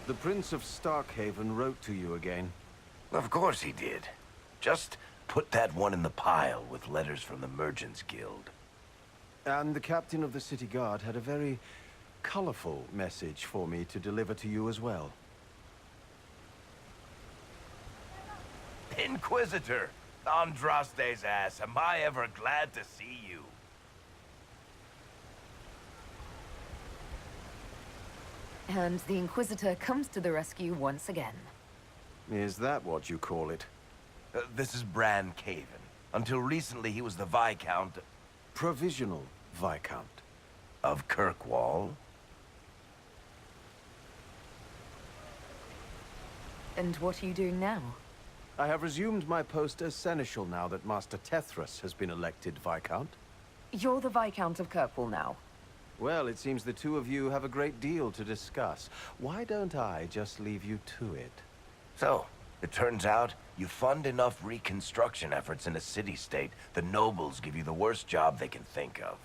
The Prince of Starkhaven wrote to you again. Of course he did. Just put that one in the pile with letters from the Merchants Guild. And the captain of the city guard had a very colorful message for me to deliver to you as well. Inquisitor! Andraste's ass, am I ever glad to see you. And the Inquisitor comes to the rescue once again. Is that what you call it? This is Bran Caven. Until recently, he was the Viscount... Provisional Viscount. Of Kirkwall. And what are you doing now? I have resumed my post as Seneschal now that Master Tethras has been elected Viscount. You're the Viscount of Kirkwall now. Well, it seems the two of you have a great deal to discuss. Why don't I just leave you to it? So, it turns out, you fund enough reconstruction efforts in a city-state, the nobles give you the worst job they can think of.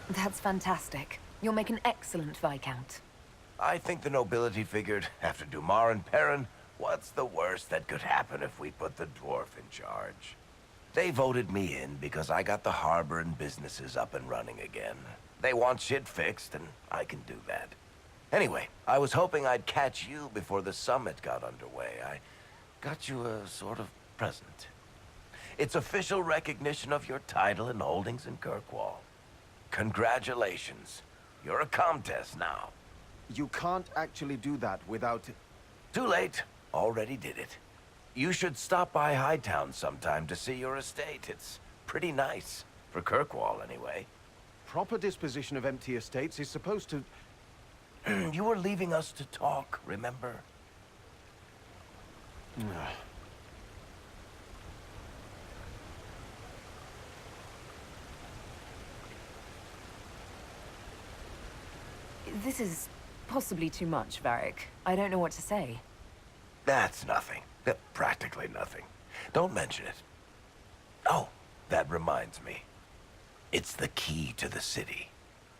That's fantastic. You'll make an excellent Viscount. I think the nobility figured, after Dumar and Perrin, what's the worst that could happen if we put the dwarf in charge? They voted me in because I got the harbor and businesses up and running again. They want shit fixed, and I can do that. Anyway, I was hoping I'd catch you before the summit got underway. I got you a sort of present. It's official recognition of your title and holdings in Kirkwall. Congratulations. You're a Comtesse now. You can't actually do that without... Too late. Already did it. You should stop by Hightown sometime to see your estate. It's pretty nice. For Kirkwall, anyway. Proper disposition of empty estates is supposed to... You were leaving us to talk, remember? This is possibly too much, Varric. I don't know what to say. That's nothing. Practically nothing. Don't mention it. Oh, that reminds me. It's the key to the city.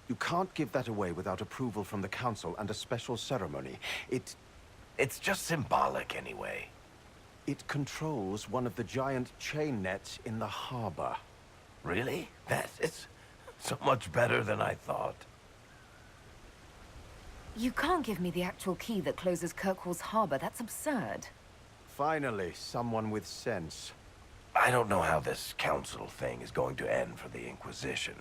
You can't give that away without approval from the council and a special ceremony. It's just symbolic anyway. It controls one of the giant chain nets in the harbor. Really? That is so much better than I thought. You can't give me the actual key that closes Kirkwall's harbor. That's absurd. Finally, someone with sense. I don't know how this council thing is going to end for the Inquisition.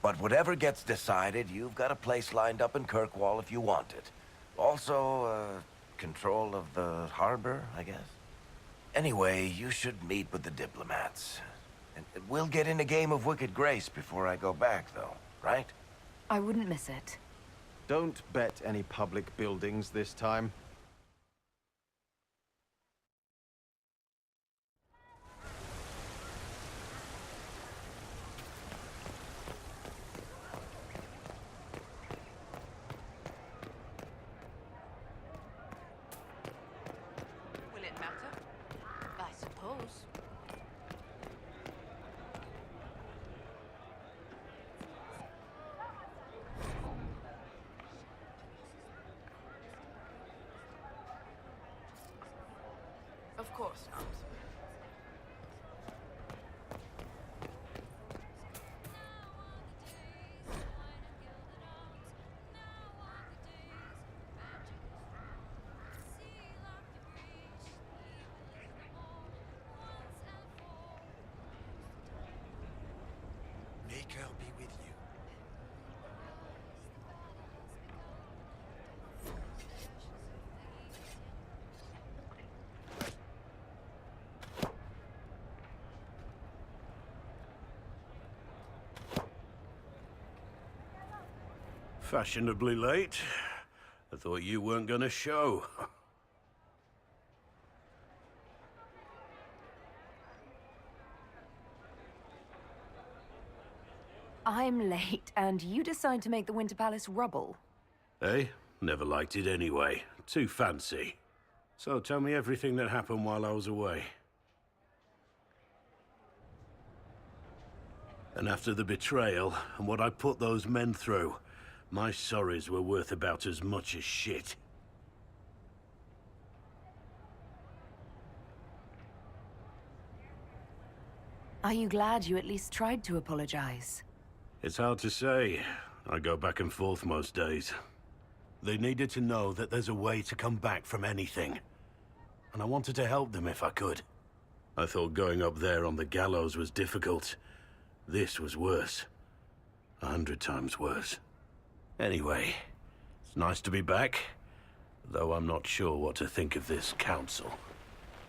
But whatever gets decided, you've got a place lined up in Kirkwall if you want it. Also, control of the harbor, I guess. Anyway, you should meet with the diplomats. And we'll get in a game of Wicked Grace before I go back, though, right? I wouldn't miss it. Don't bet any public buildings this time. Will it matter? I suppose. Of course not. May God be with you. Fashionably late. I thought you weren't gonna show. I'm late, and you decide to make the Winter Palace rubble. Eh? Never liked it anyway. Too fancy. So tell me everything that happened while I was away. And after the betrayal and what I put those men through, my sorries were worth about as much as shit. Are you glad you at least tried to apologize? It's hard to say. I go back and forth most days. They needed to know that there's a way to come back from anything. And I wanted to help them if I could. I thought going up there on the gallows was difficult. This was worse. 100 times worse. Anyway, it's nice to be back, though I'm not sure what to think of this council.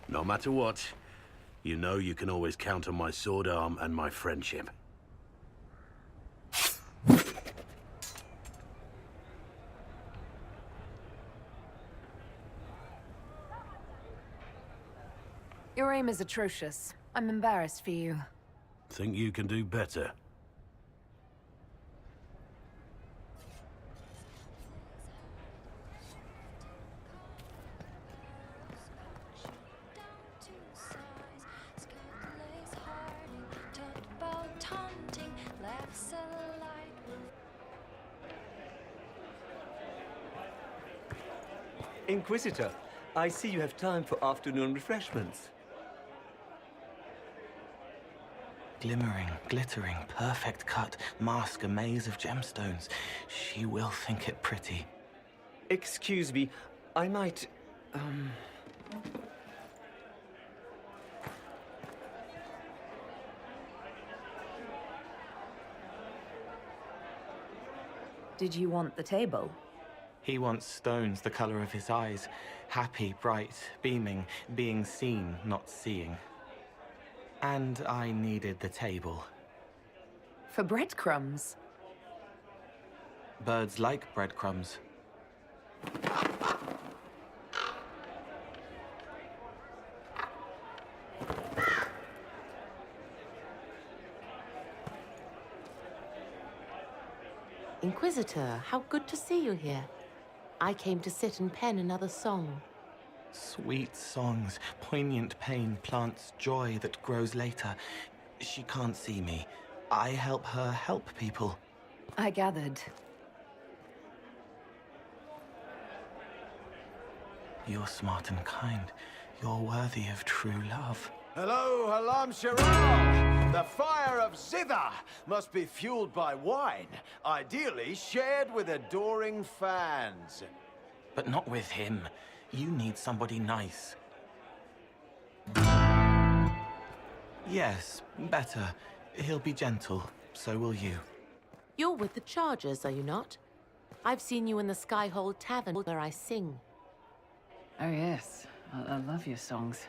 No matter what, you know you can always count on my sword arm and my friendship. Your aim is atrocious. I'm embarrassed for you. Think you can do better? Inquisitor, I see you have time for afternoon refreshments. Glimmering, glittering, perfect cut, mask a maze of gemstones. She will think it pretty. Excuse me, I might, Did you want the table? He wants stones the color of his eyes. Happy, bright, beaming, being seen, not seeing. And I needed the table. For breadcrumbs? Birds like breadcrumbs. Inquisitor, how good to see you here. I came to sit and pen another song. Sweet songs, poignant pain plants joy that grows later. She can't see me. I help her help people. I gathered. You're smart and kind. You're worthy of true love. Hello, Halam Shiraz! The fire of Zither must be fueled by wine, ideally shared with adoring fans. But not with him. You need somebody nice. Yes, better. He'll be gentle. So will you. You're with the Chargers, are you not? I've seen you in the Skyhold Tavern where I sing. Oh, yes. I love your songs.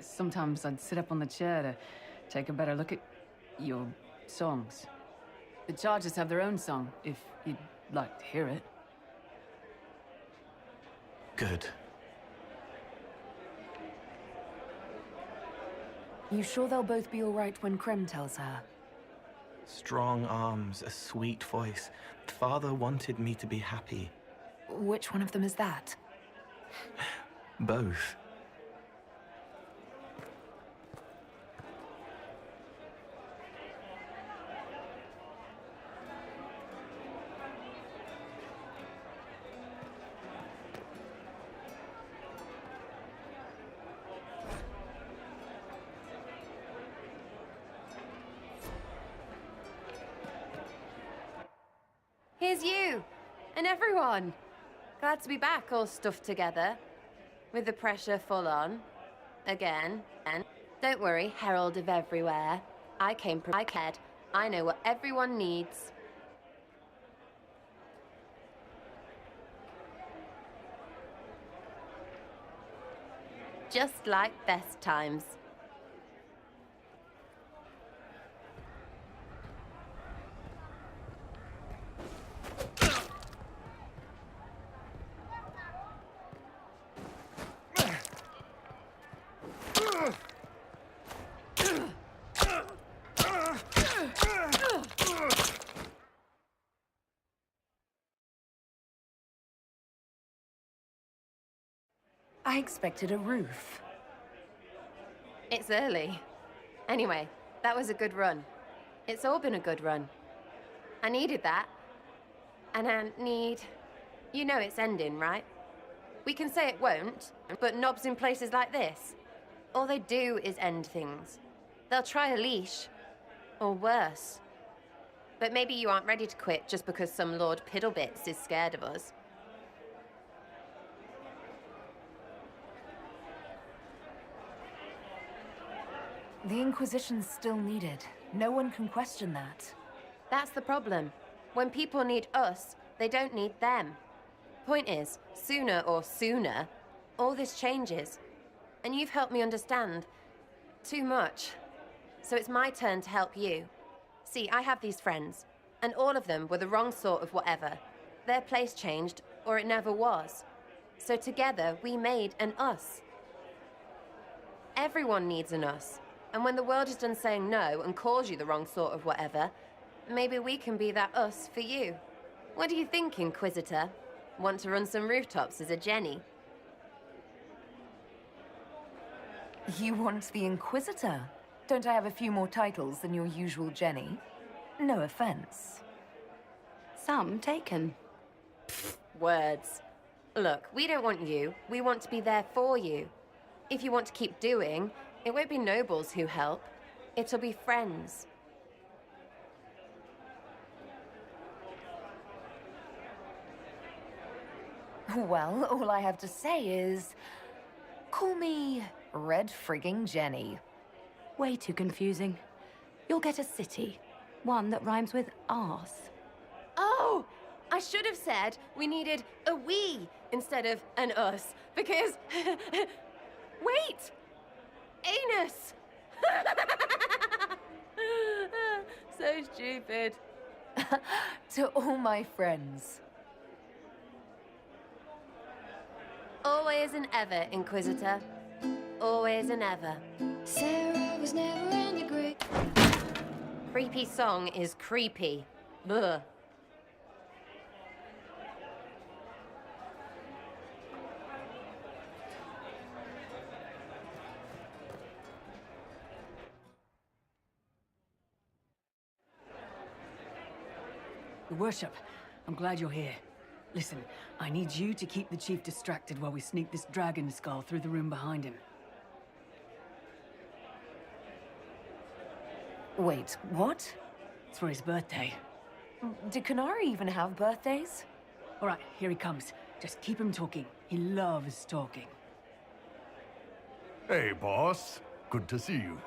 Sometimes I'd sit up on the chair to take a better look at your songs. The Chargers have their own song, if you'd like to hear it. Good. You sure they'll both be all right when Krem tells her? Strong arms, a sweet voice. Father wanted me to be happy. Which one of them is that? Both. Here's you! And everyone! Glad to be back, all stuffed together. With the pressure full on. Again. And don't worry, herald of everywhere. I came prepared. I know what everyone needs. Just like best times. I expected a roof. It's early. Anyway, that was a good run. It's all been a good run. I needed that. And I need... You know it's ending, right? We can say it won't, but knobs in places like this, all they do is end things. They'll try a leash. Or worse. But maybe you aren't ready to quit just because some Lord Piddlebits is scared of us. The Inquisition's still needed. No one can question that. That's the problem. When people need us, they don't need them. Point is, sooner, all this changes. And you've helped me understand too much. So it's my turn to help you. See, I have these friends, and all of them were the wrong sort of whatever. Their place changed, or it never was. So together, we made an us. Everyone needs an us. And when the world is done saying no and calls you the wrong sort of whatever, maybe we can be that us for you. What do you think, Inquisitor? Want to run some rooftops as a Jenny? You want the Inquisitor? Don't I have a few more titles than your usual Jenny? No offense. Some taken. Words. Look, we don't want you. We want to be there for you. If you want to keep doing, it won't be nobles who help. It'll be friends. Well, all I have to say is... call me Red Frigging Jenny. Way too confusing. You'll get a city. One that rhymes with arse. Oh! I should have said we needed a we instead of an us, because... Wait! Anus! So stupid. To all my friends. Always and ever, Inquisitor. Always and ever. Sarah was never in the Greek. Creepy song is creepy. Ugh. Your Worship, I'm glad you're here. Listen, I need you to keep the Chief distracted while we sneak this dragon skull through the room behind him. Wait, what? It's for his birthday. Do Canary even have birthdays? All right, here he comes. Just keep him talking. He loves talking. Hey, boss. Good to see you.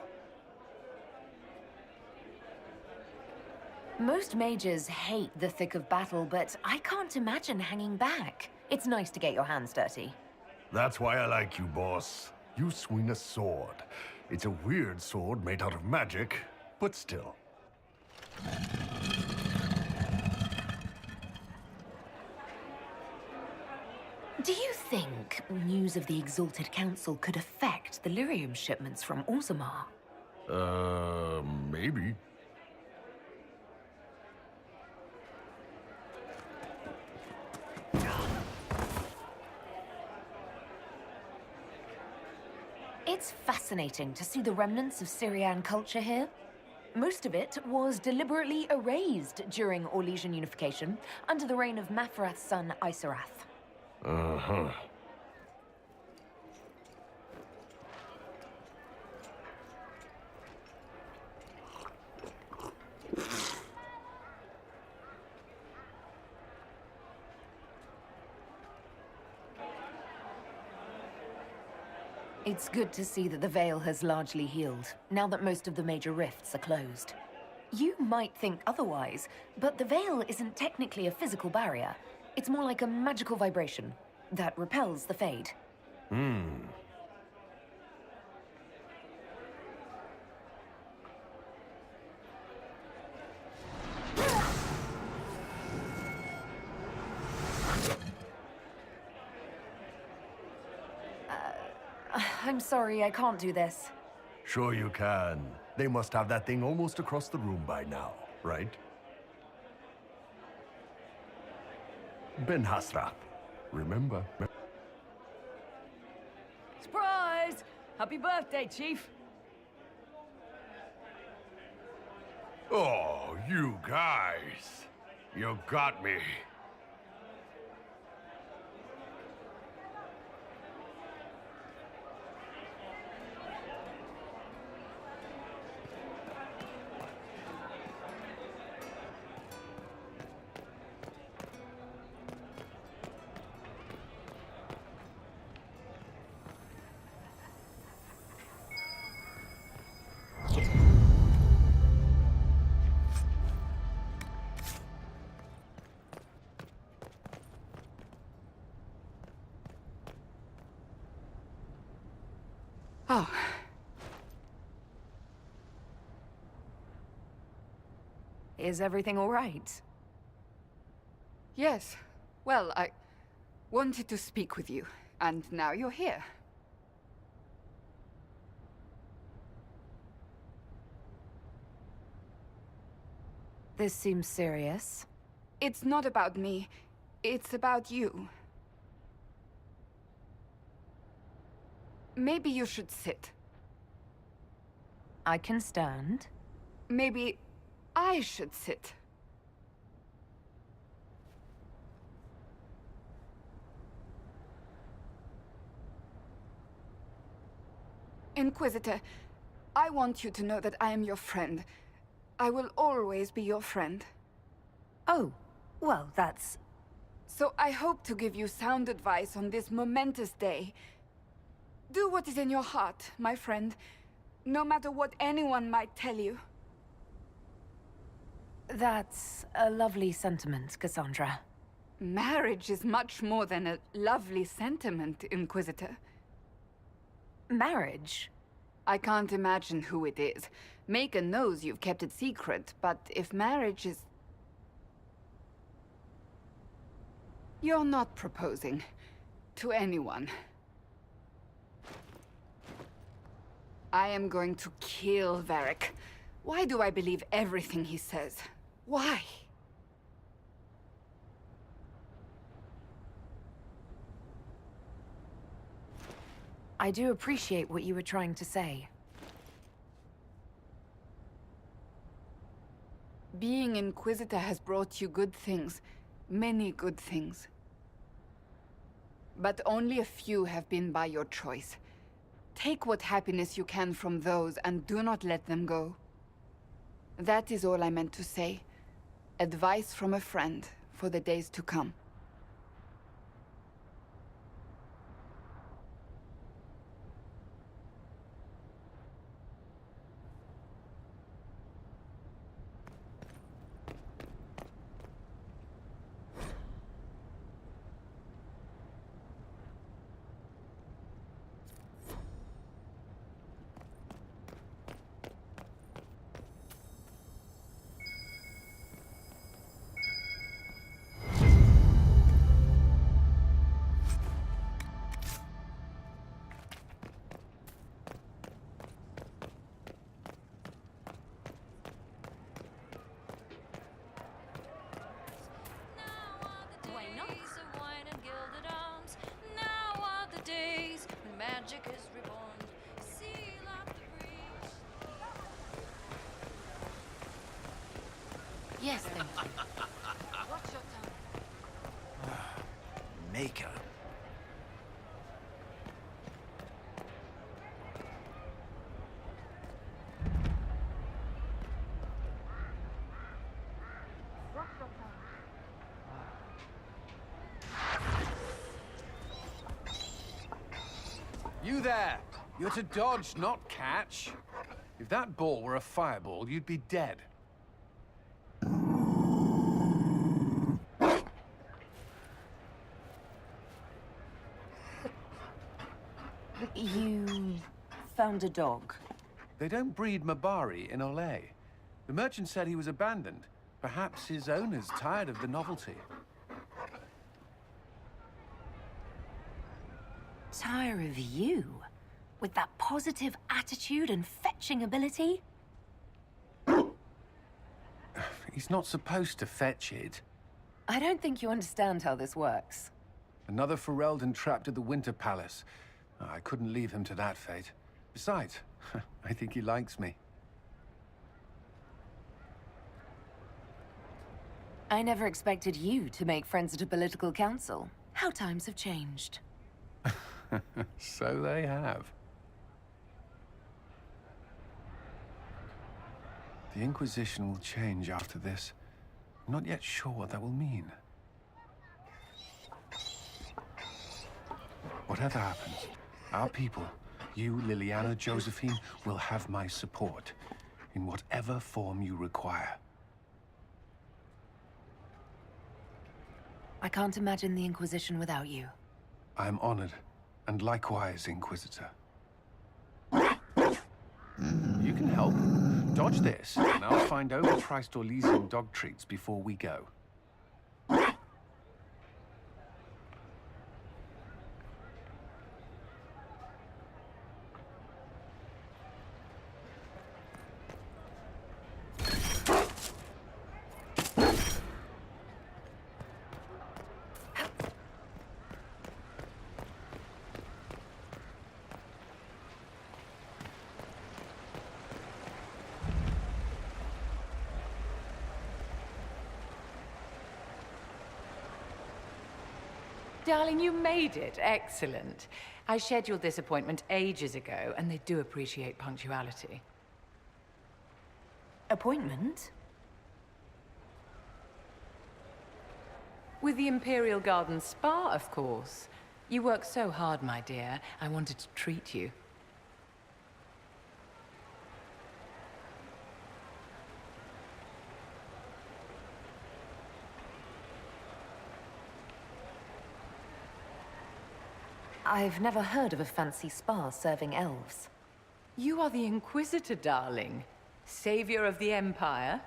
Most mages hate the thick of battle, but I can't imagine hanging back. It's nice to get your hands dirty. That's why I like you, boss. You swing a sword. It's a weird sword made out of magic, but still. Do you think news of the Exalted Council could affect the lyrium shipments from Orzammar? Maybe. It's fascinating to see the remnants of Syrian culture here. Most of it was deliberately erased during Orlesian unification under the reign of Mafrath's son Isarath. Uh-huh. It's good to see that the Veil has largely healed, now that most of the major rifts are closed. You might think otherwise, but the Veil isn't technically a physical barrier. It's more like a magical vibration that repels the Fade. I'm sorry, I can't do this. Sure you can. They must have that thing almost across the room by now, right? Ben Hasrath. Remember? Surprise! Happy birthday, Chief! Oh, you guys. You got me. Oh. Is everything all right? Yes. Well, I wanted to speak with you, and now you're here. This seems serious. It's not about me. It's about you. Maybe you should sit. I can stand. Maybe I should sit. Inquisitor, I want you to know that I am your friend. I will always be your friend. Oh, well, that's... So I hope to give you sound advice on this momentous day. Do what is in your heart, my friend, no matter what anyone might tell you. That's a lovely sentiment, Cassandra. Marriage is much more than a lovely sentiment, Inquisitor. Marriage? I can't imagine who it is. Maker knows you've kept it secret, but if marriage is... You're not proposing to anyone. I am going to kill Varric. Why do I believe everything he says? Why? I do appreciate what you were trying to say. Being Inquisitor has brought you good things. Many good things. But only a few have been by your choice. Take what happiness you can from those and do not let them go. That is all I meant to say. Advice from a friend for the days to come. Magic is reborn. Seal up the breach. Yes, thank you. Watch your tongue. Maker. You there! You're to dodge, not catch. If that ball were a fireball, you'd be dead. You found a dog? They don't breed Mabari in Olay. The merchant said he was abandoned. Perhaps his owner's tired of the novelty. Tire of you? With that positive attitude and fetching ability? He's not supposed to fetch it. I don't think you understand how this works. Another Ferelden trapped at the Winter Palace. I couldn't leave him to that fate. Besides, I think he likes me. I never expected you to make friends at a political council. How times have changed. So they have. The Inquisition will change after this. I'm not yet sure what that will mean. Whatever happens, our people, you, Liliana, Josephine, will have my support in whatever form you require. I can't imagine the Inquisition without you. I am honored, and likewise, Inquisitor. You can help. Dodge this, and I'll find overpriced Orlesian dog treats before we go. Darling, you made it. Excellent. I scheduled this appointment ages ago, and they do appreciate punctuality. Appointment? With the Imperial Garden Spa, of course. You work so hard, my dear. I wanted to treat you. I've never heard of a fancy spa serving elves. You are the Inquisitor, darling. Savior of the Empire.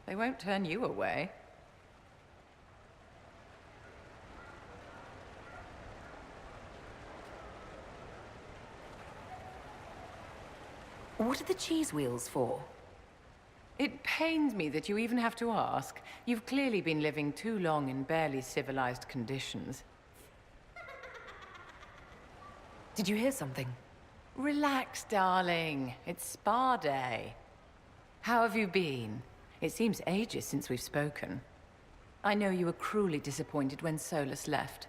They won't turn you away. What are the cheese wheels for? It pains me that you even have to ask. You've clearly been living too long in barely civilized conditions. Did you hear something? Relax, darling. It's spa day. How have you been? It seems ages since we've spoken. I know you were cruelly disappointed when Solus left.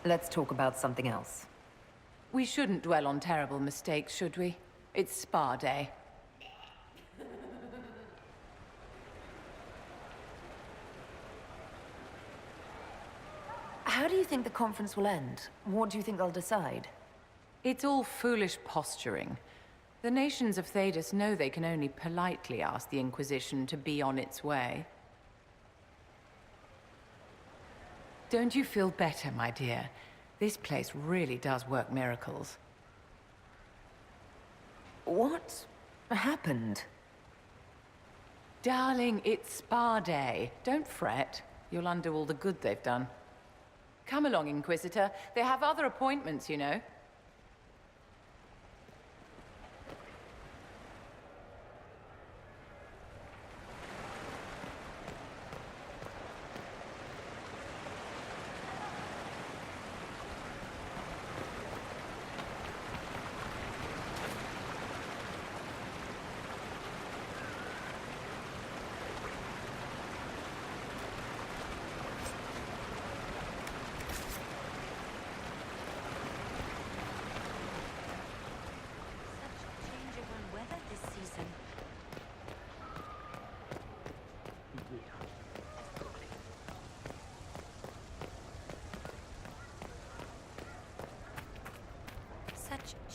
Let's talk about something else. We shouldn't dwell on terrible mistakes, should we? It's spa day. How do you think the conference will end? What do you think they'll decide? It's all foolish posturing. The nations of Thedas know they can only politely ask the Inquisition to be on its way. Don't you feel better, my dear? This place really does work miracles. What happened? Darling, it's spa day. Don't fret. You'll undo all the good they've done. Come along, Inquisitor. They have other appointments, you know.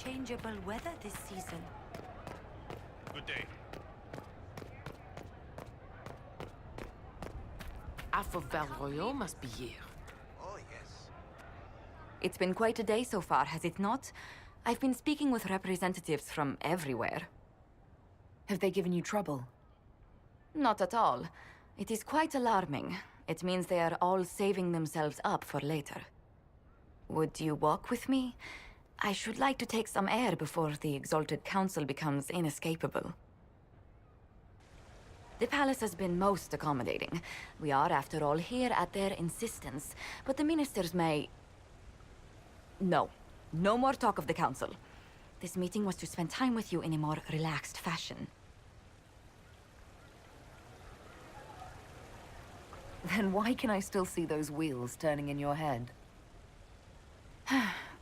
Changeable weather this season. Good day. Half of Valroyo must be here. Oh, yes. It's been quite a day so far, has it not? I've been speaking with representatives from everywhere. Have they given you trouble? Not at all. It is quite alarming. It means they are all saving themselves up for later. Would you walk with me? I should like to take some air before the Exalted Council becomes inescapable. The palace has been most accommodating. We are, after all, here at their insistence, but the ministers may... No. No more talk of the council. This meeting was to spend time with you in a more relaxed fashion. Then why can I still see those wheels turning in your head?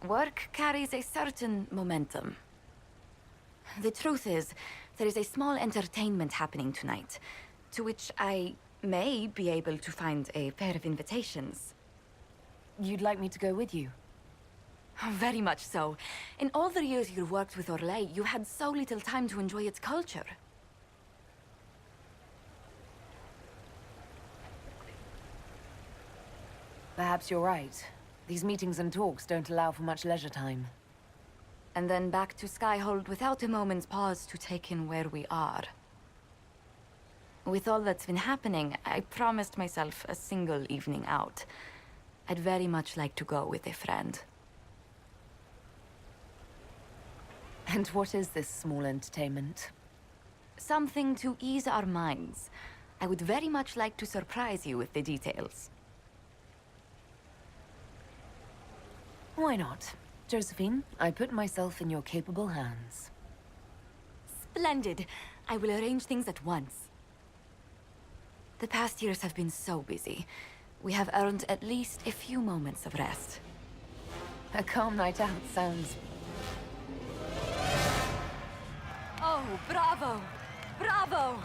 Work carries a certain momentum. The truth is, there is a small entertainment happening tonight, to which I may be able to find a pair of invitations. You'd like me to go with you? Very much so. In all the years you worked with Orlais, you had so little time to enjoy its culture. Perhaps you're right. These meetings and talks don't allow for much leisure time. And then back to Skyhold without a moment's pause to take in where we are. With all that's been happening, I promised myself a single evening out. I'd very much like to go with a friend. And what is this small entertainment? Something to ease our minds. I would very much like to surprise you with the details. Why not? Josephine, I put myself in your capable hands. Splendid! I will arrange things at once. The past years have been so busy. We have earned at least a few moments of rest. A calm night out sounds... Oh, bravo! Bravo!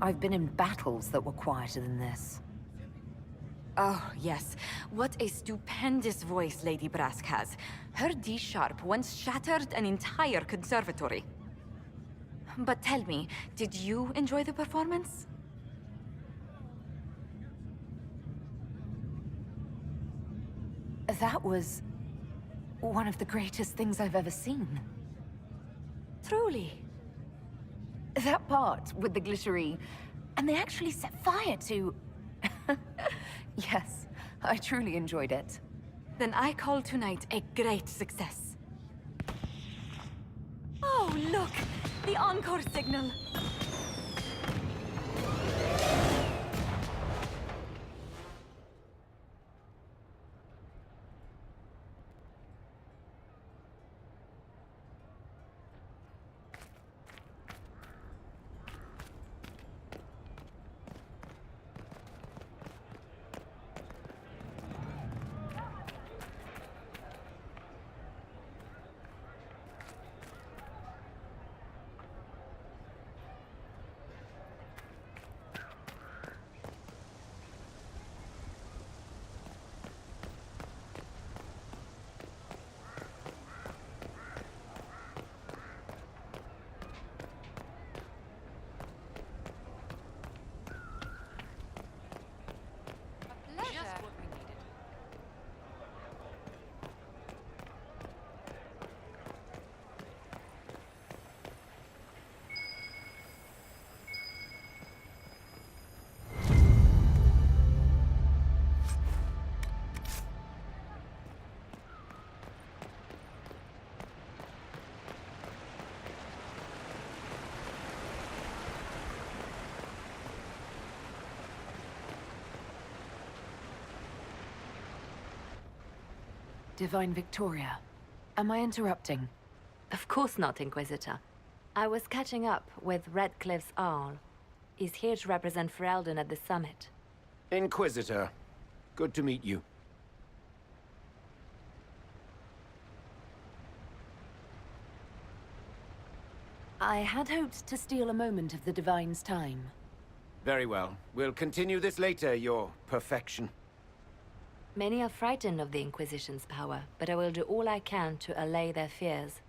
I've been in battles that were quieter than this. Oh, yes. What a stupendous voice Lady Brask has. Her D-sharp once shattered an entire conservatory. But tell me, did you enjoy the performance? That was... one of the greatest things I've ever seen. Truly. That part with the glittery... and they actually set fire to... Yes, I truly enjoyed it. Then I call tonight a great success. Oh, look! The encore signal! Divine Victoria, am I interrupting? Of course not, Inquisitor. I was catching up with Redcliffe's Arl. He's here to represent Ferelden at the summit. Inquisitor, good to meet you. I had hoped to steal a moment of the Divine's time. Very well. We'll continue this later, your perfection. Many are frightened of the Inquisition's power, but I will do all I can to allay their fears.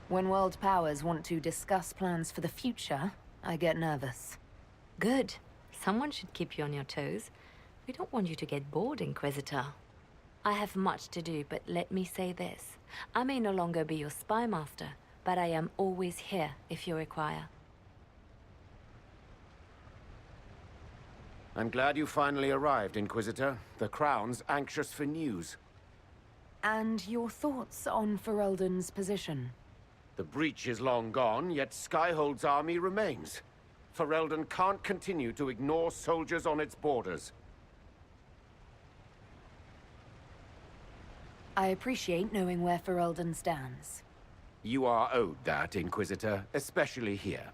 When world powers want to discuss plans for the future, I get nervous. Good. Someone should keep you on your toes. We don't want you to get bored, Inquisitor. I have much to do, but let me say this. I may no longer be your spy master, but I am always here if you require. I'm glad you finally arrived, Inquisitor. The Crown's anxious for news. And your thoughts on Ferelden's position? The breach is long gone, yet Skyhold's army remains. Ferelden can't continue to ignore soldiers on its borders. I appreciate knowing where Ferelden stands. You are owed that, Inquisitor, especially here.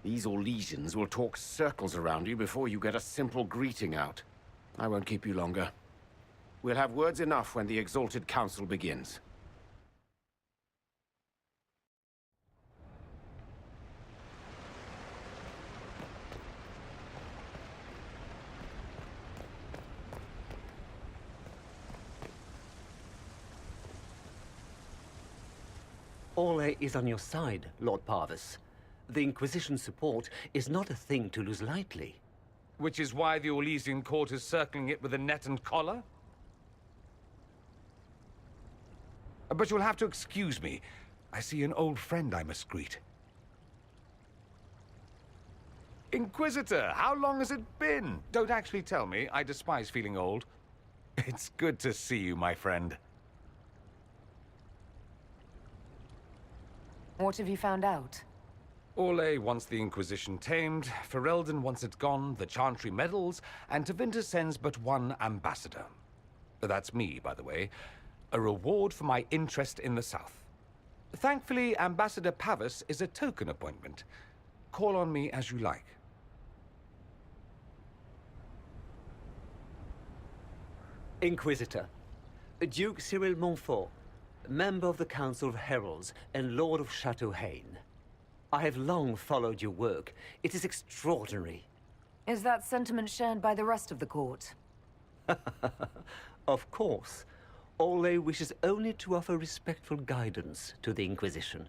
These Orlesians will talk circles around you before you get a simple greeting out. I won't keep you longer. We'll have words enough when the Exalted Council begins. Ole is on your side, Lord Parvis. The Inquisition's support is not a thing to lose lightly. Which is why the Orlesian court is circling it with a net and collar? But you'll have to excuse me. I see an old friend I must greet. Inquisitor, how long has it been? Don't actually tell me. I despise feeling old. It's good to see you, my friend. What have you found out? Ole wants the Inquisition tamed, Ferelden wants it gone, the Chantry meddles, and Tevinter sends but one ambassador. That's me, by the way. A reward for my interest in the South. Thankfully, Ambassador Pavis is a token appointment. Call on me as you like. Inquisitor, Duke Cyril Montfort, member of the Council of Heralds and Lord of Chateau Haine. I have long followed your work. It is extraordinary. Is that sentiment shared by the rest of the court? Of course. Ole wishes only to offer respectful guidance to the Inquisition.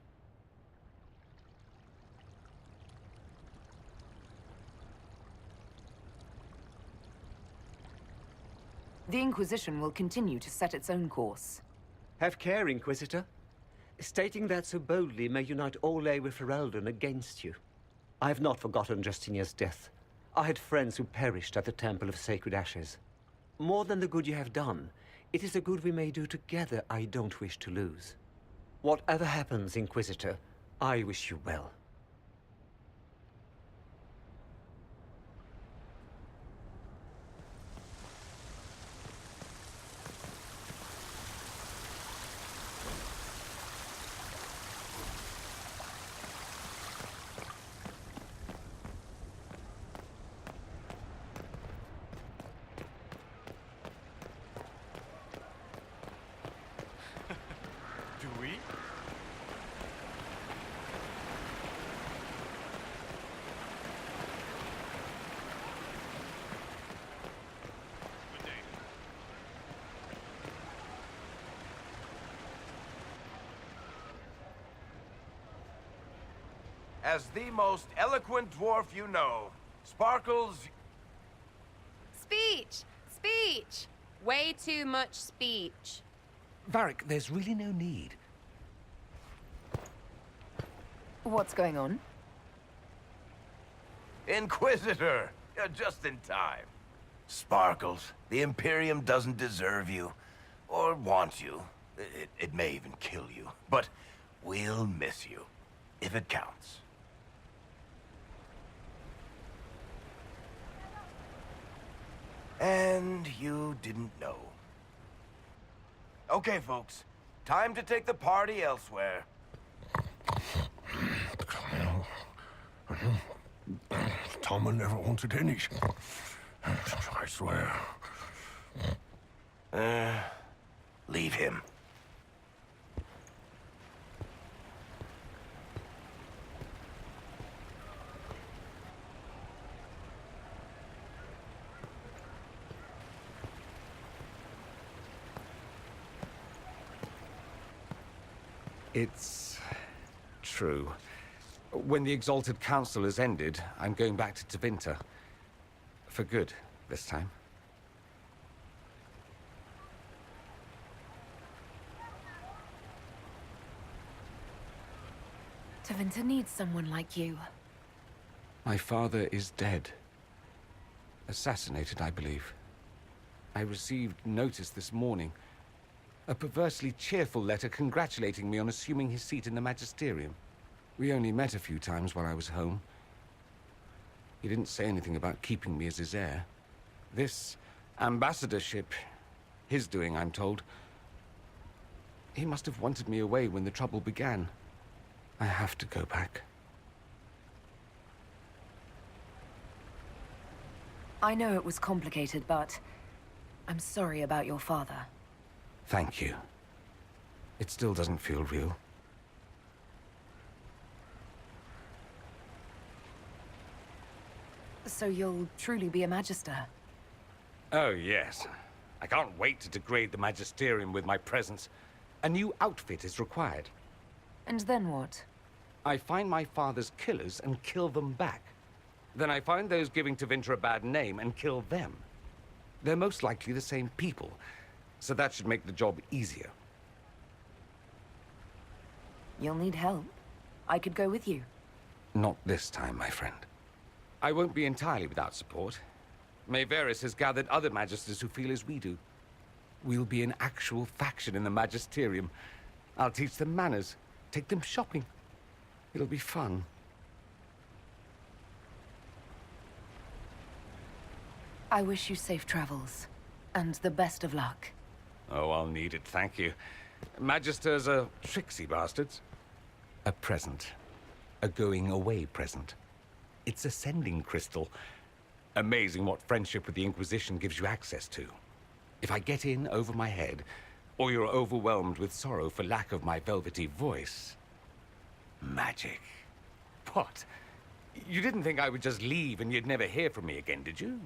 The Inquisition will continue to set its own course. Have care, Inquisitor. Stating that so boldly may unite Ole with Ferelden against you. I have not forgotten Justinia's death. I had friends who perished at the Temple of Sacred Ashes. More than the good you have done, it is the good we may do together I don't wish to lose. Whatever happens, Inquisitor, I wish you well. Do we? As the most eloquent dwarf you know, Sparkles... Speech! Speech! Way too much speech. Varric, there's really no need. What's going on? Inquisitor! You're just in time. Sparkles, the Imperium doesn't deserve you. Or want you. It may even kill you. But we'll miss you. If it counts. And you didn't know. Okay, folks. Time to take the party elsewhere. Tommen never wanted any. I swear. Leave him. It's true. When the Exalted Council has ended, I'm going back to Tevinter. For good, this time. Tevinter needs someone like you. My father is dead. Assassinated, I believe. I received notice this morning. A perversely cheerful letter congratulating me on assuming his seat in the magisterium. We only met a few times while I was home. He didn't say anything about keeping me as his heir. This ambassadorship, his doing, I'm told. He must have wanted me away when the trouble began. I have to go back. I know it was complicated, but I'm sorry about your father. Thank you. It still doesn't feel real. So you'll truly be a magister? Oh, yes. I can't wait to degrade the magisterium with my presence. A new outfit is required. And then what? I find my father's killers and kill them back. Then I find those giving Tevinter a bad name and kill them. They're most likely the same people, so that should make the job easier. You'll need help. I could go with you. Not this time, my friend. I won't be entirely without support. Mayveris has gathered other magisters who feel as we do. We'll be an actual faction in the magisterium. I'll teach them manners, take them shopping. It'll be fun. I wish you safe travels, and the best of luck. Oh, I'll need it, thank you. Magisters are tricksy bastards. A present. A going-away present. It's a sending crystal. Amazing what friendship with the Inquisition gives you access to. If I get in over my head, or you're overwhelmed with sorrow for lack of my velvety voice... Magic. What? You didn't think I would just leave and you'd never hear from me again, did you?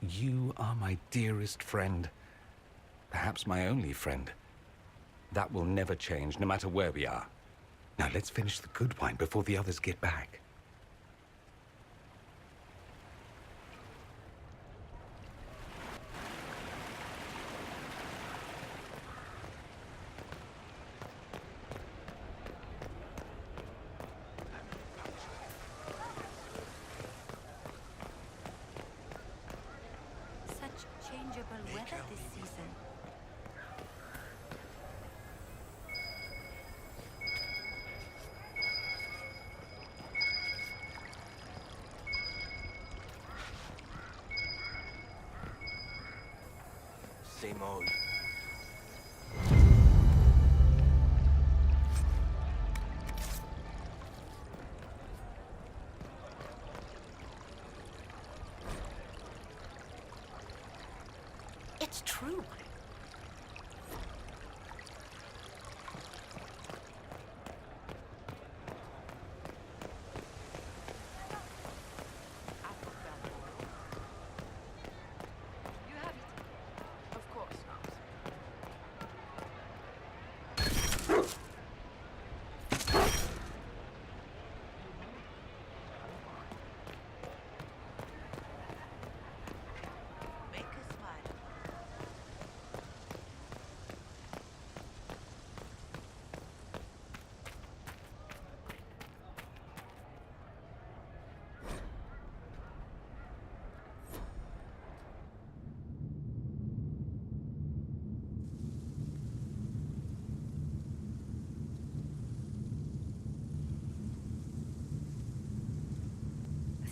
You are my dearest friend. Perhaps my only friend. That will never change, no matter where we are. Now let's finish the good wine before the others get back. Changeable weather this season. Same old. It's true.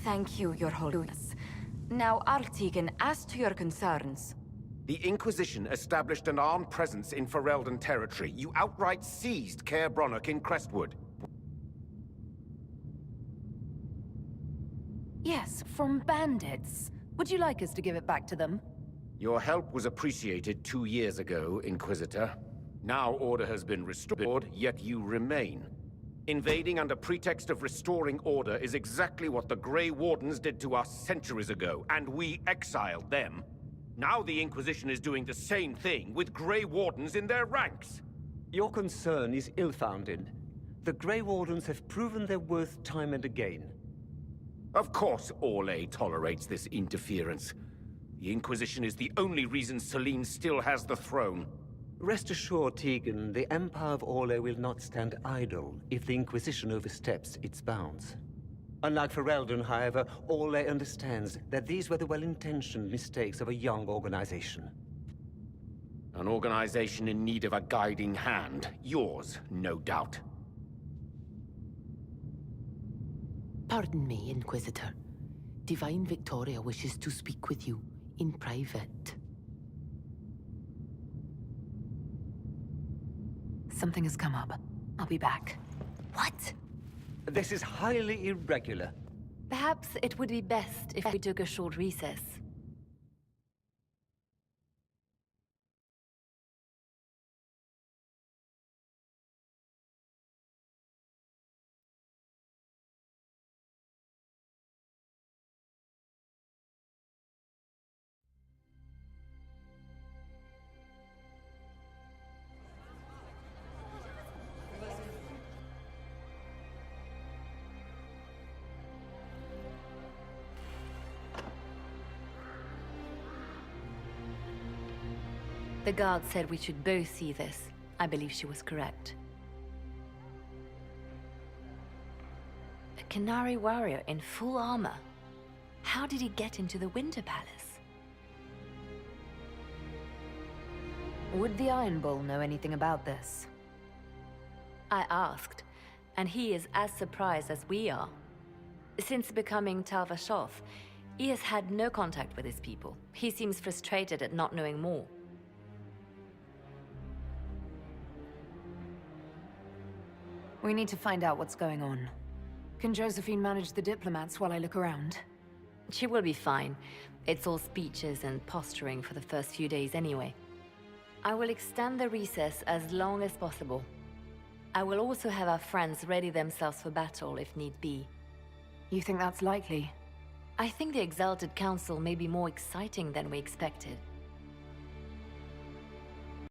Thank you, Your Holiness. Now, Artigan, as to your concerns... The Inquisition established an armed presence in Ferelden territory. You outright seized Caer Bronach in Crestwood. Yes, from bandits. Would you like us to give it back to them? Your help was appreciated 2 years ago, Inquisitor. Now order has been restored, yet you remain. Invading under pretext of restoring order is exactly what the Grey Wardens did to us centuries ago, and we exiled them. Now the Inquisition is doing the same thing with Grey Wardens in their ranks. Your concern is ill-founded. The Grey Wardens have proven their worth time and again. Of course Orlais tolerates this interference. The Inquisition is the only reason Selene still has the throne. Rest assured, Tegan, the Empire of Orlais will not stand idle if the Inquisition oversteps its bounds. Unlike Ferelden, however, Orlais understands that these were the well-intentioned mistakes of a young organization. An organization in need of a guiding hand. Yours, no doubt. Pardon me, Inquisitor. Divine Victoria wishes to speak with you in private. Something has come up. I'll be back. What? This is highly irregular. Perhaps it would be best if we took a short recess. The guard said we should both see this. I believe she was correct. A Canary warrior in full armor. How did he get into the Winter Palace? Would the Iron Bull know anything about this? I asked, and he is as surprised as we are. Since becoming Talvashov, he has had no contact with his people. He seems frustrated at not knowing more. We need to find out what's going on. Can Josephine manage the diplomats while I look around? She will be fine. It's all speeches and posturing for the first few days anyway. I will extend the recess as long as possible. I will also have our friends ready themselves for battle if need be. You think that's likely? I think the Exalted Council may be more exciting than we expected.